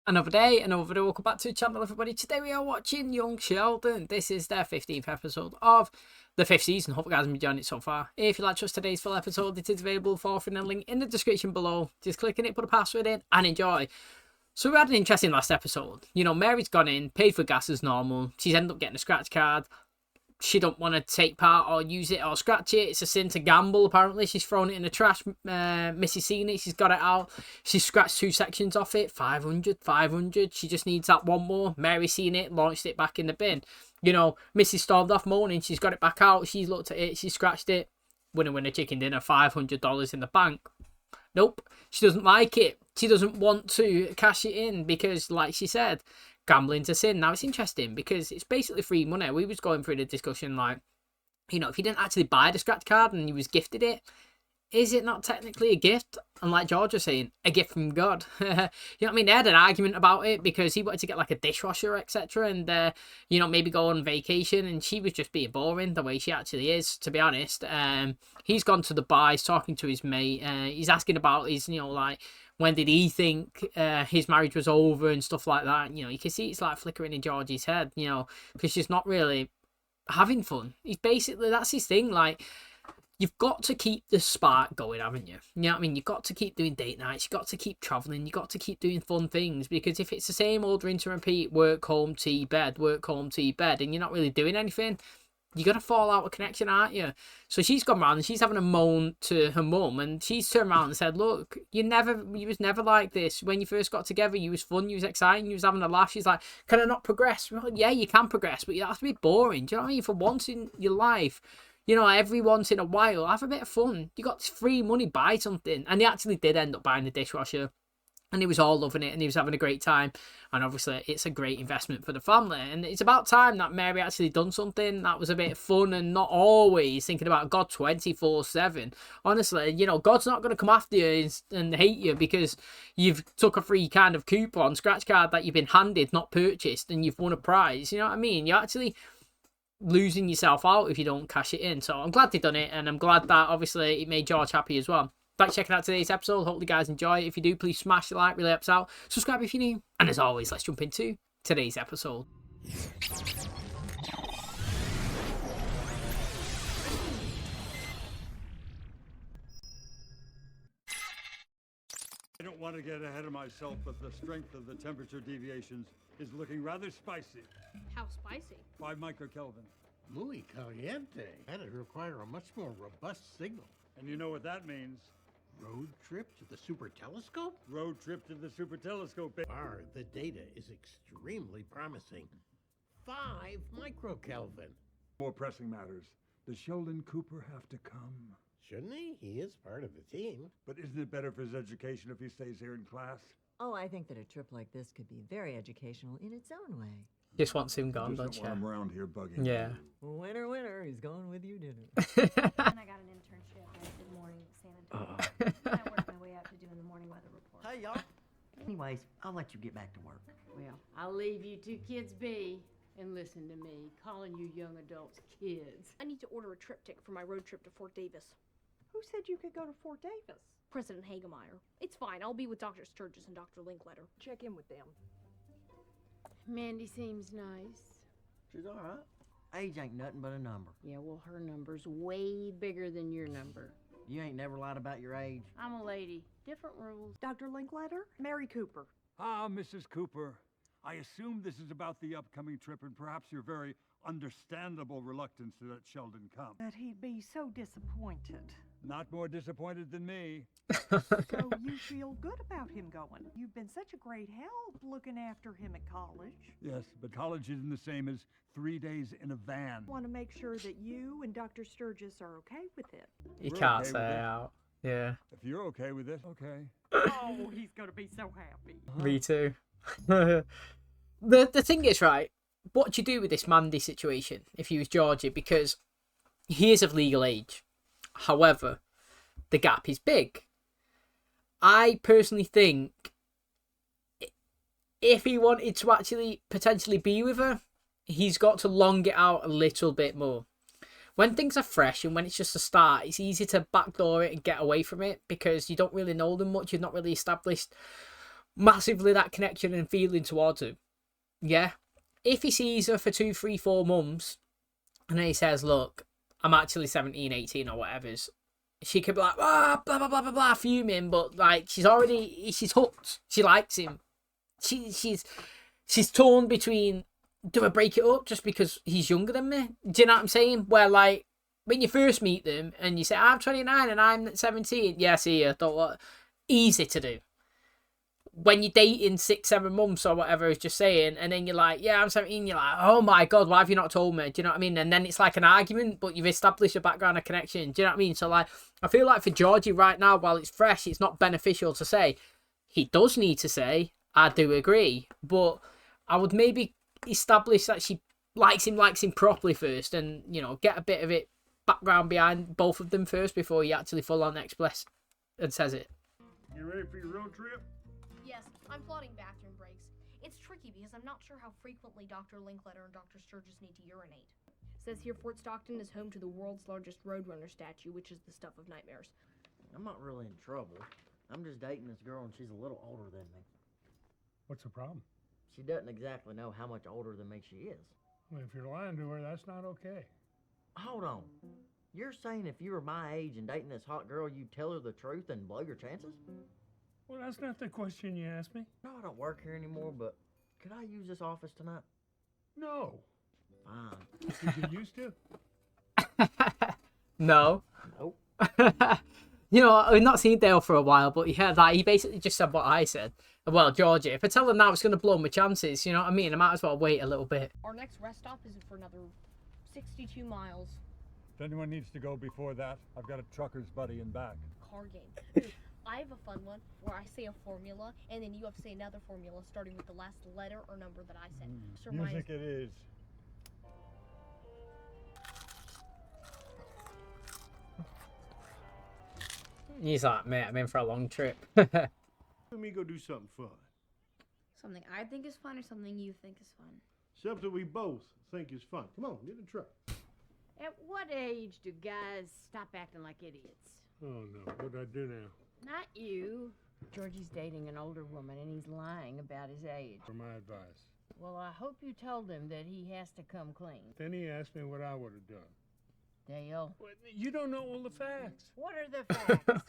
Another day, another video. Welcome back to the channel, everybody. Today we are watching Young Sheldon. This is their 15th episode of the 5th season. Hope you guys have enjoyed it so far. If you like just today's full episode, it is available for free in a link in the description below. Just click on it, put a password in, and enjoy. So we had an interesting last episode. You know, Mary's gone in, paid for gas as normal. She's ended up getting a scratch card. She don't want to take part or use it or scratch it. It's a sin to gamble, apparently. She's thrown it in the trash. Missy's seen it. She's got it out. She's scratched 2 sections off it. 500, 500. She just needs that one more. Mary's seen it, launched it back in the bin. You know, Missy stormed off moaning. She's got it back out. She's looked at it. She scratched it. Winner, chicken dinner. $500 in the bank. Nope. She doesn't like it. She doesn't want to cash it in because, like she said, gambling's a sin. Now, it's interesting because it's basically free money. We was going through the discussion like, you know, if you didn't actually buy the scratch card and you was gifted it, is it not technically a gift? And like George was saying, a gift from God. You know what I mean? They had an argument about it because he wanted to get like a dishwasher, etc. And, you know, maybe go on vacation. And she was just being boring the way she actually is, to be honest. He's gone to the bar. He's talking to his mate. He's asking about his, you know, like, when did he think his marriage was over and stuff like that. You know, you can see it's like flickering in Georgie's head, you know, because she's not really having fun. He's basically, that's his thing. Like, you've got to keep the spark going, haven't you? You know what I mean? You've got to keep doing date nights. You've got to keep travelling. You've got to keep doing fun things. Because if it's the same old rinse and repeat, work, home, tea, bed, work, home, tea, bed, and you're not really doing anything, you're going to fall out of connection, aren't you? So she's gone round and she's having a moan to her mum, and she's turned around and said, look, you was never like this. When you first got together, you was fun, you was exciting, you was having a laugh. She's like, can I not progress? Well, yeah, you can progress, but you have to be boring. Do you know what I mean? For once in your life, you know, every once in a while, have a bit of fun. You got free money, buy something. And he actually did end up buying the dishwasher. And he was all loving it and he was having a great time. And obviously, it's a great investment for the family. And it's about time that Mary actually done something that was a bit fun and not always thinking about God 24/7. Honestly, you know, God's not going to come after you and hate you because you've took a free kind of coupon, scratch card that you've been handed, not purchased, and you've won a prize. You know what I mean? You're actually losing yourself out if you don't cash it in. So I'm glad they done it. And I'm glad that, obviously, it made George happy as well. Thanks for checking out today's episode. Hope you guys enjoy it. If you do, please smash the like, really helps out. Subscribe if you're new. And as always, let's jump into today's episode. I don't want to get ahead of myself, but the strength of the temperature deviations is looking rather spicy. How spicy? 5 microkelvin. Muy caliente. That'd require a much more robust signal. And you know what that means? Road trip to the super telescope? Road trip to the super telescope. The data is extremely promising. 5 microkelvin. More pressing matters. Does Sheldon Cooper have to come? Shouldn't he? He is part of the team. But isn't it better for his education if he stays here in class? Oh, I think that a trip like this could be very educational in its own way. Just wants him gone, Just don't don't want him you? around here bugging. Yeah. Winner, winner, he's going with you dinner. And I got an internship at the morning at San Antonio. I worked my way up to doing the morning weather report. Hey, y'all. Anyways, I'll let you get back to work. Well, I'll leave you two kids be and listen to me, calling you young adults kids. I need to order a trip ticket for my road trip to Fort Davis. Who said you could go to Fort Davis? President Hagemeyer. It's fine. I'll be with Dr. Sturgis and Dr. Linkletter. Check in with them. Mandy seems nice. She's all right. Age ain't nothing but a number. Yeah, well, her number's way bigger than your number. You ain't never lied about your age. I'm a lady. Different rules. Dr. Linkletter? Mary Cooper. Ah, Mrs. Cooper. I assume this is about the upcoming trip and perhaps your very understandable reluctance to let Sheldon come. That he'd be so disappointed. Not more disappointed than me. So you feel good about him going. You've been such a great help looking after him at college. Yes, but college isn't the same as 3 days in a van. Want to make sure that you and Dr. Sturgis are okay with it. You We're can't okay say with it. out. Yeah. If you're okay with it, okay. Oh, he's going to be so happy. Me too. The thing is, right, what do you do with this Mandy situation if you was Georgie? Because he is of legal age. However, the gap is big. I personally think if he wanted to actually potentially be with her, he's got to long it out a little bit more. When things are fresh and when it's just a start, it's easy to backdoor it and get away from it because you don't really know them much. You've not really established massively that connection and feeling towards her, yeah. If he sees her for 2, 3, 4 months and then he says, look, I'm actually 17, 18 or whatever's, she could be like, blah, blah, blah, blah, blah, fuming, but like, she's hooked. She likes him. She's torn between, do I break it up just because he's younger than me? Do you know what I'm saying? Where like, when you first meet them and you say, I'm 29 and I'm 17. Yeah, see you. Thought what? Easy to do. When you're dating 6, 7 months or whatever, I was just saying, and then you're like, yeah, I'm 17. You're like, oh my God, why have you not told me? Do you know what I mean? And then it's like an argument, but you've established a background of connection. Do you know what I mean? So like, I feel like for Georgie right now, while it's fresh, it's not beneficial to say. He does need to say, I do agree. But I would maybe establish that she likes him properly first, and, you know, get a bit of it background behind both of them first before he actually full on express and says it. You ready for your road trip? Yes, I'm plotting bathroom breaks. It's tricky because I'm not sure how frequently Dr. Linkletter and Dr. Sturgis need to urinate. Says here Fort Stockton is home to the world's largest Roadrunner statue, which is the stuff of nightmares. I'm not really in trouble. I'm just dating this girl and she's a little older than me. What's the problem? She doesn't exactly know how much older than me she is. Well, if you're lying to her, that's not okay. Hold on. You're saying if you were my age and dating this hot girl, you'd tell her the truth and blow your chances? Well, that's not the question you asked me. No, I don't work here anymore, but could I use this office tonight? No. Fine. Did you used to? No. Nope. You know, we've not seen Dale for a while, but yeah, that he basically just said what I said. Well, Georgie, if I tell her now, it's going to blow my chances. You know what I mean? I might as well wait a little bit. Our next rest stop isn't for another 62 miles. If anyone needs to go before that, I've got a trucker's buddy in back. Card game. Ooh, I have a fun one where I say a formula and then you have to say another formula starting with the last letter or number that I said. So mine Music it is. He's like, mate, I'm in for a long trip. Let me go do something fun. something I think is fun or something you think is fun. Something we both think is fun. Come on, get in the truck. At what age do guys stop acting like idiots? Oh, no. What'd I do now? Not you. Georgie's dating an older woman and he's lying about his age. For my advice. Well, I hope you told him that he has to come clean. Then he asked me what I would have done. Dale. Well, you don't know all the facts. What are the facts?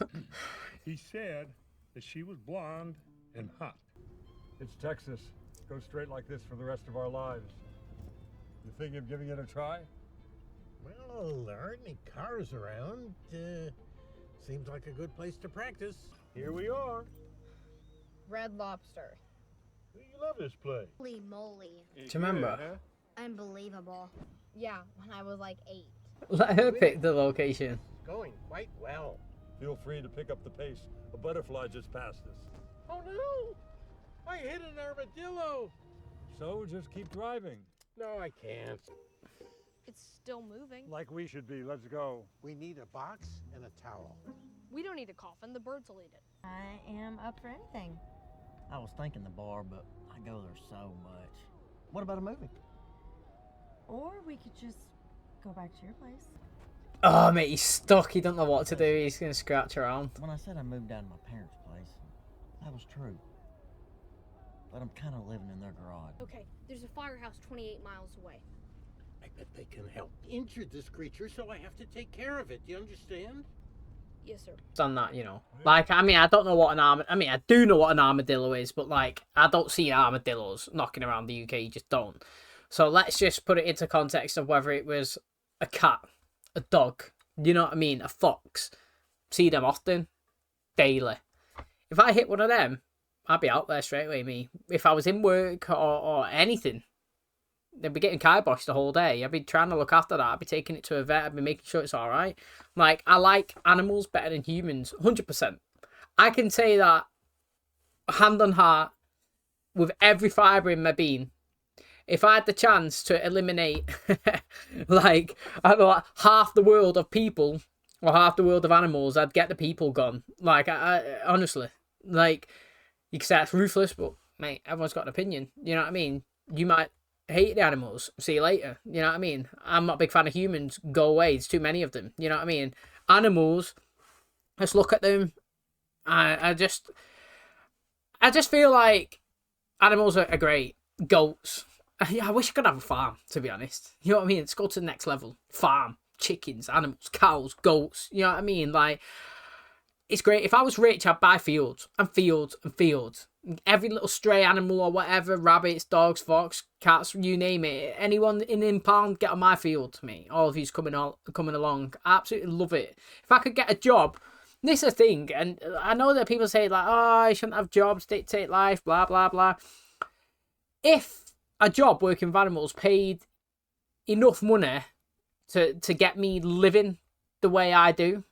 He said that she was blonde and hot. It's Texas. Go straight like this for the rest of our lives. You think of giving it a try? Well, there aren't any cars around. Seems like a good place to practice. Here we are. Red Lobster. You love this place. Holy moly. Do you remember? Unbelievable. Yeah, when I was like 8. Let her pick the location. Going quite well. Feel free to pick up the pace. A butterfly just passed us. Oh no! I hit an armadillo! So just keep driving. No, I can't. It's still moving. Like we should be. Let's go. We need a box and a towel. We don't need a coffin. The birds will eat it. I am up for anything. I was thinking the bar, but I go there so much. What about a movie? Or we could just go back to your place. Oh, mate, he's stuck. He don't know what to do. He's going to scratch around. When I said I moved out of my parents' place, that was true. But I'm kind of living in their garage. Okay, there's a firehouse 28 miles away. I bet they can help. Injured this creature, so I have to take care of it. Do you understand? Yes, sir. Done that, you know. Like, I mean, I don't know what an armadillo... I mean, I do know what an armadillo is, but, like, I don't see armadillos knocking around the UK. You just don't. So let's just put it into context of whether it was a cat, a dog, you know what I mean, a fox. See them often, daily. If I hit one of them, I'd be out there straight away, me. If I was in work or anything, they'd be getting kiboshed the whole day. I'd be trying to look after that. I'd be taking it to a vet. I'd be making sure it's all right. Like, I like animals better than humans, 100%. I can say that hand on heart with every fibre in my being. If I had the chance to eliminate, like, I don't know, half the world of people or half the world of animals, I'd get the people gone. Like, I honestly, like, you can say that's ruthless, but, mate, everyone's got an opinion. You know what I mean? You might hate the animals. See you later. You know what I mean? I'm not a big fan of humans. Go away. There's too many of them. You know what I mean? Animals, let's look at them. I I just feel like animals are great. Goats. I wish I could have a farm, to be honest. You know what I mean? Let's go to the next level. Farm, chickens, animals, cows, goats. You know what I mean? Like, it's great. If I was rich, I'd buy fields and fields and fields. Every little stray animal or whatever, rabbits, dogs, fox, cats, you name it. Anyone in the impound, get on my field, mate. All of you's coming along. I absolutely love it. If I could get a job, this is a thing, and I know that people say, like, oh, I shouldn't have jobs, dictate life, blah, blah, blah. If a job working with animals paid enough money to get me living the way I do,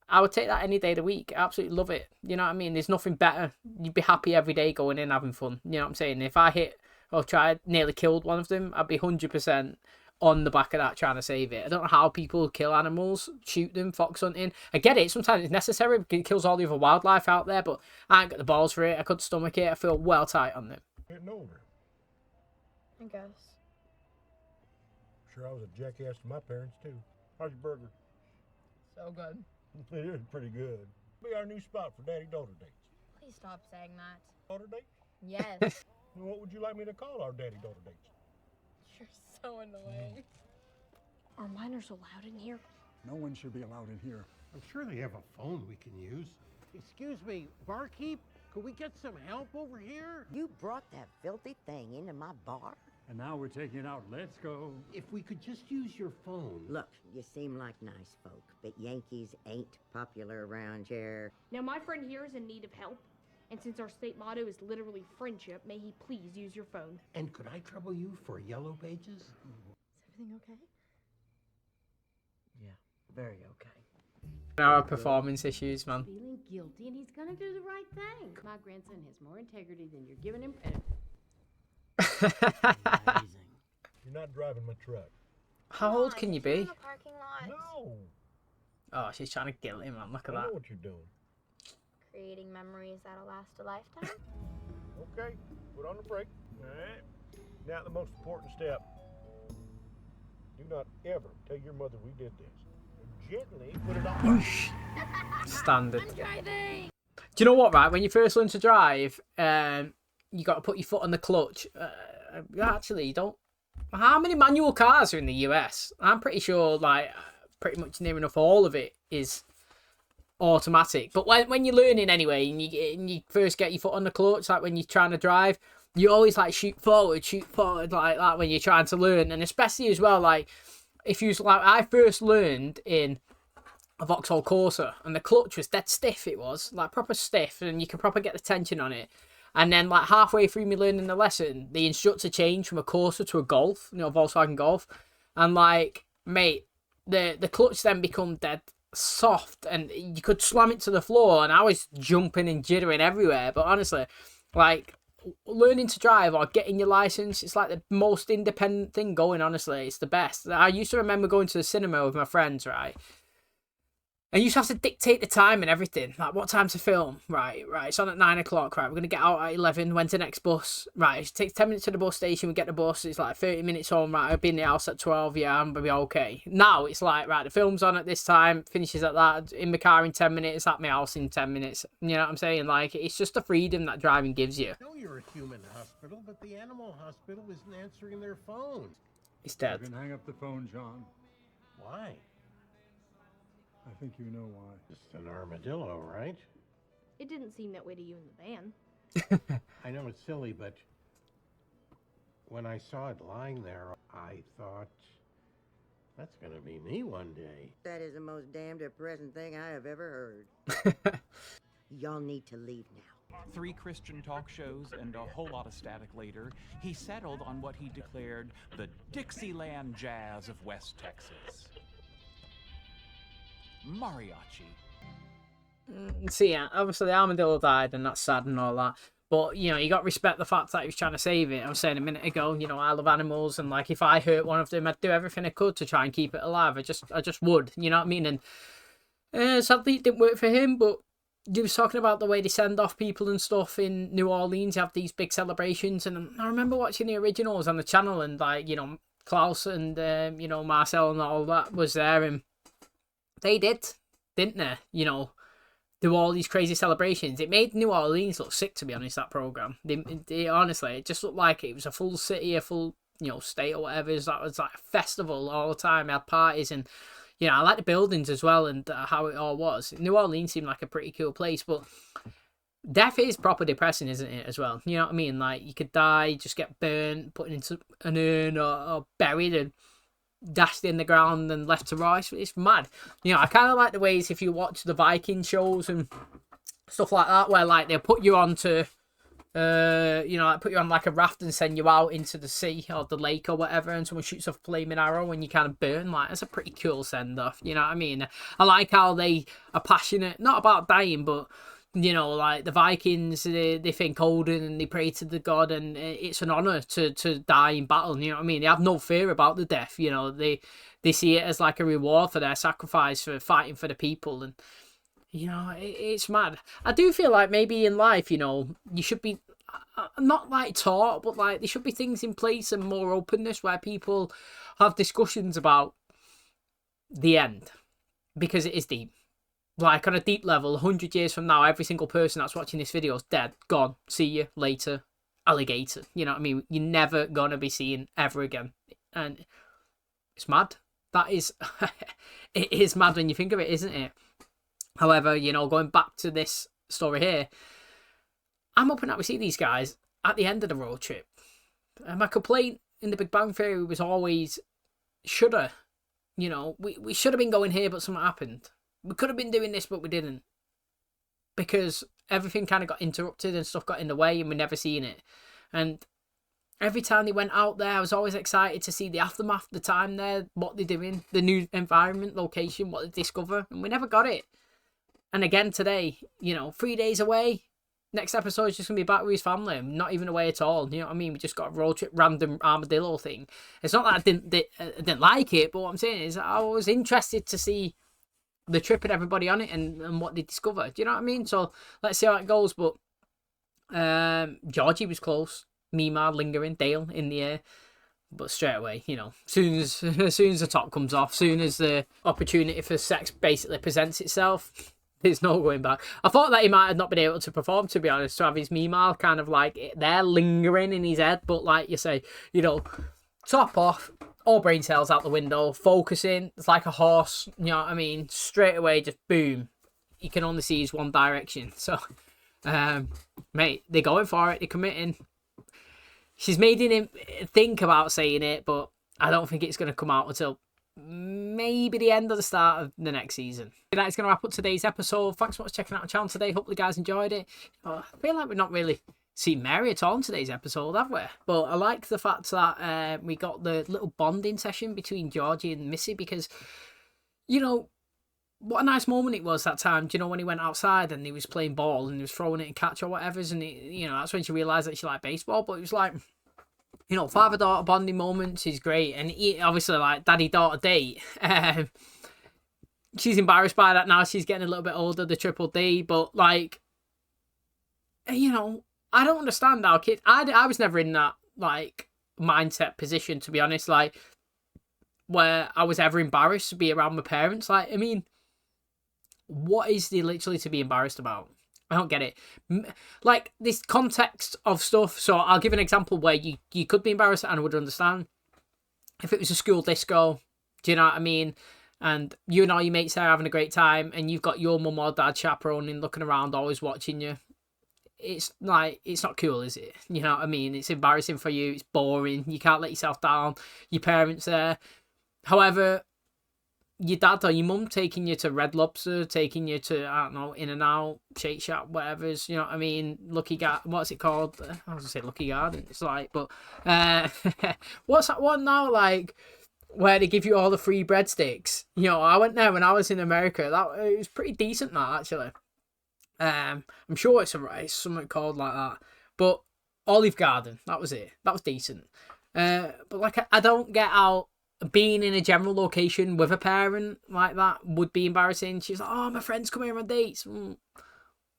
I would take that any day of the week. I absolutely love it. You know what I mean? There's nothing better. You'd be happy every day going in having fun. You know what I'm saying? If I hit or nearly killed one of them, I'd be 100% on the back of that trying to save it. I don't know how people kill animals, shoot them, fox hunting. I get it. Sometimes it's necessary because it kills all the other wildlife out there, but I ain't got the balls for it. I couldn't stomach it. I feel well tight on them. Getting older. I guess. Sure, I was a jackass to my parents, too. How's your burger? So good. It is pretty good. Be our new spot for daddy-daughter dates. Please stop saying that. Daughter dates? Yes. What would you like me to call our daddy-daughter dates? You're so annoying. Are minors allowed in here? No one should be allowed in here. I'm sure they have a phone we can use. Excuse me, barkeep, could we get some help over here? You brought that filthy thing into my bar? And now we're taking it out. Let's go. If we could just use your phone. Look, you seem like nice folk, but Yankees ain't popular around here. Now, my friend here is in need of help. And since our state motto is literally friendship, may he please use your phone. And could I trouble you for Yellow Pages? Is everything okay? Yeah, very okay. Our performance issues, man. Feeling guilty, and he's gonna do the right thing. My grandson has more integrity than you're giving him credit. Amazing. You're not driving my truck. How old can you be? In the parking lot. No. Oh, she's trying to guilt him, man. Look at I that. know what you're doing. Creating memories that'll last a lifetime. Okay, put on the brake. All right. Now the most important step. Do not ever tell your mother we did this. Gently put it on. Standard. I'm driving! Do you know what, right? When you first learn to drive, you got to put your foot on the clutch. Actually, you don't. How many manual cars are in the US? I'm pretty sure, like, pretty much near enough all of it is automatic. But when you're learning anyway, and you first get your foot on the clutch, like when you're trying to drive, you always like shoot forward like that when you're trying to learn. And especially as well, like, if you like, I first learned in a Vauxhall Corsa, and the clutch was dead stiff. It was like proper stiff, and you could proper get the tension on it. And then, like, halfway through me learning the lesson, the instructor changed from a Corsa to a Golf, a Volkswagen Golf, and like, mate, the clutch then become dead soft, and you could slam it to the floor, and I was jumping and jittering everywhere. But honestly, like, learning to drive or getting your license, it's like the most independent thing going. Honestly, it's the best. I used to remember going to the cinema with my friends, right? And you used to have to dictate the time and everything. Like, what time to film? Right. It's on at 9 o'clock. Right, we're going to get out at 11. When's the next bus? Right, it takes 10 minutes to the bus station. We get the bus. It's like 30 minutes home. Right, I'll be in the house at 12. Yeah, I'm going to be okay. Now, it's like, right, the film's on at this time. Finishes at that. In my car in 10 minutes. At my house in 10 minutes. You know what I'm saying? Like, it's just the freedom that driving gives you. I know you're a human hospital, but the animal hospital isn't answering their phones. It's dead. You can hang up the phone, John. Why? I think you know why. Just an armadillo, right? It didn't seem that way to you in the van. I know it's silly, but when I saw it lying there, I thought, that's gonna be me one day. That is the most damn depressing thing I have ever heard. Y'all need to leave now. 3 Christian talk shows and a whole lot of static later, he settled on what he declared the Dixieland jazz of West Texas. Mariachi. See, yeah, obviously the armadillo died, and that's sad and all that. But, you know, you got to respect the fact that he was trying to save it. I was saying a minute ago, you know, I love animals, and like, if I hurt one of them, I'd do everything I could to try and keep it alive. I just would, you know what I mean? And sadly, it didn't work for him. But you was talking about the way they send off people and stuff in New Orleans. You have these big celebrations, and I remember watching the originals on the channel, and like, you know, Klaus and you know, Marcel and all that was there, and they did, didn't they? You know, do all these crazy celebrations. It made New Orleans look sick, to be honest, that program. They honestly, it just looked like it was a full city, a full, state or whatever. That was like a festival all the time. They had parties, and I like the buildings as well, and how it all was. New Orleans seemed like a pretty cool place, but death is proper depressing, isn't it, as well? You know what I mean? Like, you could die, just get burnt, put into an urn, or buried and dashed in the ground and left to rise. It's mad. I kind of like the ways, if you watch the Viking shows and stuff like that, where like they'll put you onto like put you on like a raft and send you out into the sea or the lake or whatever, and someone shoots a flaming arrow and you kind of burn. Like, that's a pretty cool send off. You know what I mean? I like how they are passionate, not about dying, but like the Vikings, they think Odin and they pray to the god, and it's an honor to die in battle. You know what I mean? They have no fear about the death. They see it as like a reward for their sacrifice for fighting for the people, and it's mad. I do feel like maybe in life, you should be not like taught, but like there should be things in place and more openness where people have discussions about the end, because it is deep. Like, on a deep level, 100 years from now, every single person that's watching this video is dead, gone, see you later, alligator. You know what I mean? You're never gonna be seen ever again, and it's mad. That is, it is mad when you think of it, isn't it? However, going back to this story here, I'm hoping that we see these guys at the end of the road trip. And my complaint in the Big Bang Theory was always, shoulda. We should have been going here, but something happened. We could have been doing this, but we didn't. Because everything kind of got interrupted and stuff got in the way, and we never seen it. And every time they went out there, I was always excited to see the aftermath, the time there, what they're doing, the new environment, location, what they discover. And we never got it. And again today, 3 days away. Next episode is just going to be back with his family. Not even away at all. You know what I mean? We just got a road trip, random armadillo thing. It's not that I didn't like it, but what I'm saying is I was interested to see the trip and everybody on it and what they discovered. Do you know what I mean? So let's see how it goes. But Georgie was close. Mima lingering, Dale in the air. But straight away, as soon as the top comes off, soon as the opportunity for sex basically presents itself, there's no going back. I thought that he might have not been able to perform, to be honest, to have his Mima kind of like there lingering in his head. But like you say, top off, all brain cells out the window, focusing. It's like a horse, you know what I mean? Straight away, just boom. You can only see his one direction. So, mate, they're going for it. They're committing. She's made him think about saying it, but I don't think it's going to come out until maybe the end of the start of the next season. That's going to wrap up today's episode. Thanks so much for checking out the channel today. Hopefully you guys enjoyed it. I feel like we've not really seen Mary at all in today's episode, have we? But I like the fact that we got the little bonding session between Georgie and Missy, because, what a nice moment it was that time. When he went outside and he was playing ball and he was throwing it and catch or whatever, and that's when she realised that she liked baseball. But it was like, father-daughter bonding moments is great. And he, obviously, like, daddy-daughter date. She's embarrassed by that now. She's getting a little bit older, the triple D. But, like, I don't understand how kids... I was never in that, like, mindset position, to be honest. Like, where I was ever embarrassed to be around my parents. Like, I mean, what is there literally to be embarrassed about? I don't get it. Like, this context of stuff. So I'll give an example where you could be embarrassed and I would understand. If it was a school disco, do you know what I mean? And you and all your mates are having a great time, and you've got your mum or dad chaperoning, looking around, always watching you. It's like, it's not cool, is it? You know what I mean? It's embarrassing for you. It's boring. You can't let yourself down. Your parents there. However, your dad or your mum taking you to Red Lobster, taking you to, I don't know, In-N-Out, Shake Shack, whatever's, you know what I mean? Lucky Garden, what's it called? I was going to say Lucky Garden. It's like, but what's that one now? Like, where they give you all the free breadsticks. I went there when I was in America. It was pretty decent, that, actually. I'm sure it's something called like that. But Olive Garden, that was it. That was decent. But like, I don't get how being in a general location with a parent like that would be embarrassing. She's like, oh, my friends come here on dates. Well,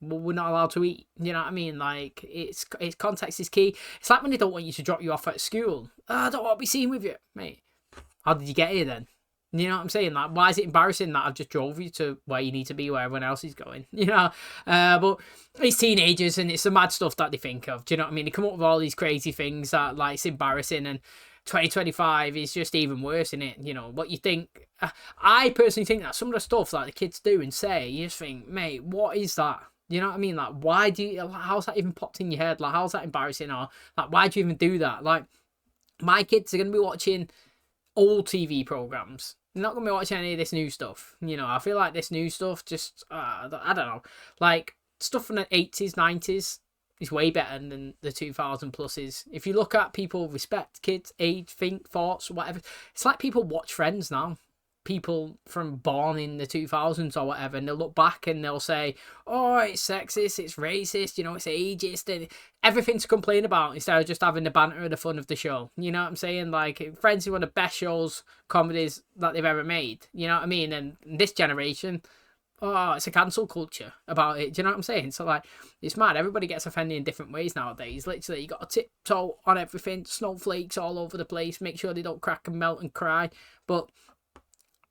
we're not allowed to eat. You know what I mean? Like, it's context is key. It's like when they don't want you to drop you off at school. Oh, I don't want to be seen with you, mate. How did you get here then? You know what I'm saying? Like, why is it embarrassing that I've just drove you to where you need to be, where everyone else is going? You know? But it's teenagers and it's the mad stuff that they think of. Do you know what I mean? They come up with all these crazy things that, like, it's embarrassing, and 2025 is just even worse, isn't it? You know, what you think. I personally think that some of the stuff that the kids do and say, you just think, mate, what is that? You know what I mean? Like, why do you, how's that even popped in your head? Like, how's that embarrassing? Or, like, why do you even do that? Like, my kids are going to be watching old TV programs. They're not going to be watching any of this new stuff. You know, I feel like this new stuff just, I don't know. Like, stuff from the 80s, 90s is way better than the 2000 pluses. If you look at people respect kids, age, think, thoughts, whatever. It's like people watch Friends now. People from born in the 2000s or whatever, and they'll look back and they'll say, oh, it's sexist, it's racist, you know, it's ageist, and everything to complain about instead of just having the banter and the fun of the show. You know what I'm saying? Like, Friends is one of the best shows, comedies that they've ever made. You know what I mean? And this generation, oh, it's a cancel culture about it. Do you know what I'm saying? So, like, it's mad. Everybody gets offended in different ways nowadays. Literally, you got to tiptoe on everything, snowflakes all over the place, make sure they don't crack and melt and cry. But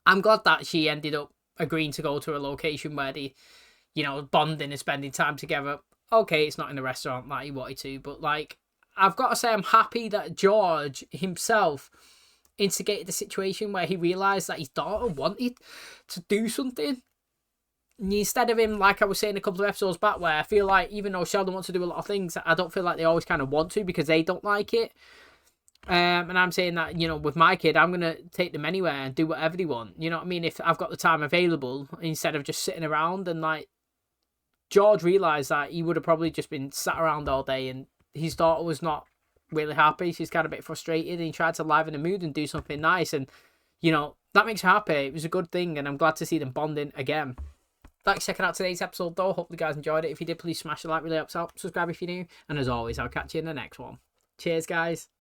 I'm glad that she ended up agreeing to go to a location where they, you know, bonding and spending time together. Okay, it's not in a restaurant like he wanted to, but, like, I've got to say I'm happy that George himself instigated the situation where he realised that his daughter wanted to do something. And instead of him, like I was saying a couple of episodes back, where I feel like even though Sheldon wants to do a lot of things, I don't feel like they always kind of want to because they don't like it. And I'm saying that, you know, with my kid, I'm going to take them anywhere and do whatever they want. You know what I mean? If I've got the time available, instead of just sitting around. And, like, George realised that he would have probably just been sat around all day, and his daughter was not really happy. She's kind of a bit frustrated, and he tried to liven the mood and do something nice. And, you know, that makes her happy. It was a good thing, and I'm glad to see them bonding again. Thanks for checking out today's episode, though. Hope you guys enjoyed it. If you did, please smash the like, really helps out. Subscribe if you're new. And as always, I'll catch you in the next one. Cheers, guys.